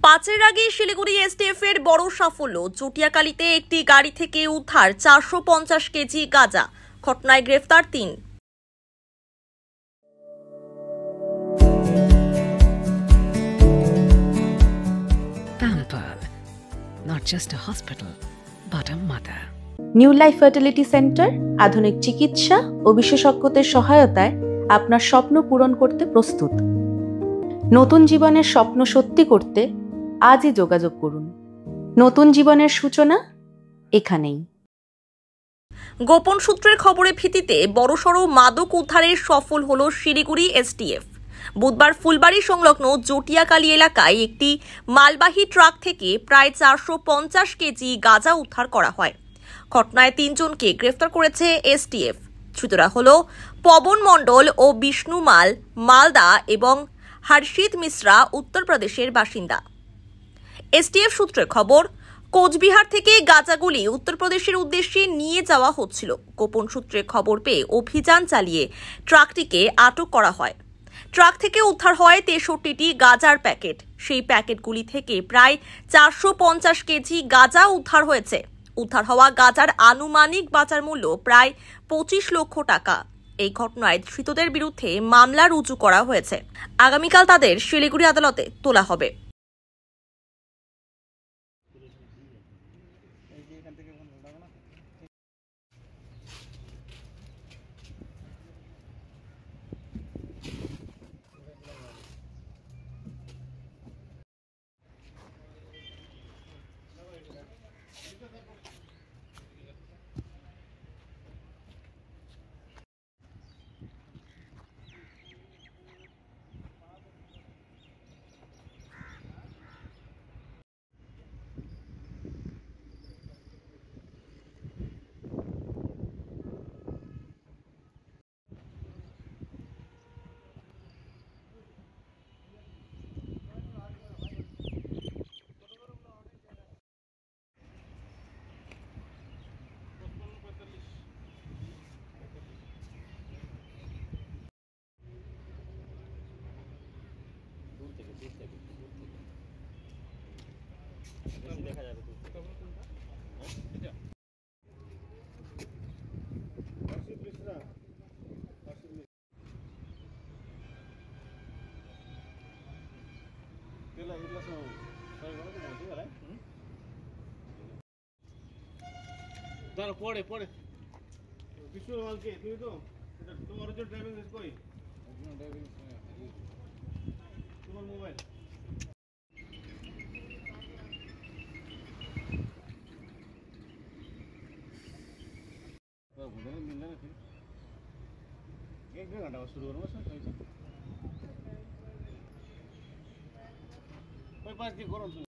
পাঁচের আগে শিলিগুড়ি এসটিএফ এর বড় সাফল্য। চটিয়াকালীতে একটি গাড়ি থেকে উদ্ধার 450 কেজি গাঁজা। ঘটনায় গ্রেফতার 3। Pampered, not just a hospital, but a mother. New life fertility centre আধুনিক চিকিৎসা ও বিশেষজ্ঞদের সহায়তায় আপনার স্বপ্ন পূরণ করতে প্রস্তুত। নতুন জীবনের স্বপ্ন সত্যি করতে আজই যোগাযোগ করুন। নতুন জীবনের সূচনা এখানেই। গোপন সূত্রের খবরের ভিত্তিতে বড়সড় মাদক উদ্ধারে সফল হল শিলিগুড়ি এসটিএফ। বুধবার ফুলবাড়ি সংলগ্ন জটিয়াকালী এলাকায় একটি মালবাহী ট্রাক থেকে প্রায় 450 কেজি গাঁজা উদ্ধার করা হয়। ঘটনায় 3 জনকে গ্রেফতার করেছে এসটিএফ। ধৃতরা হল পবন মণ্ডল ও বিষ্ণু মাল মালদা এবং হর্ষিত মিশ্রা উত্তরপ্রদেশের বাসিন্দা। এসটিএফ সূত্রের খবর, কোচবিহার থেকে গাঁজাগুলি উত্তরপ্রদেশের উদ্দেশ্যে নিয়ে যাওয়া হচ্ছিল। গোপন সূত্রে খবর পেয়ে অভিযান চালিয়ে ট্রাকটিকে আটক করা হয়। ট্রাক থেকে উদ্ধার হয় 63টি গাঁজার প্যাকেট। সেই প্যাকেটগুলি থেকে প্রায় 450 কেজি গাঁজা উদ্ধার হয়েছে। উদ্ধার হওয়া গাঁজার আনুমানিক বাজার মূল্য প্রায় 25 লক্ষ টাকা। এই ঘটনায় ধৃতদের বিরুদ্ধে মামলা রুজু করা হয়েছে। আগামীকাল তাদের শিলিগুড়ি আদালতে তোলা হবে। দেখা যাবে পড়ে পড়ে বিষ্ণু মালকে তুমি তো তোমার ড্রাইভিং লাইসেন্স কই? তোমার মোবাইল मिलना है फिर 1-2 घंटा शुरू करूँगा सर। कोई पास की करो।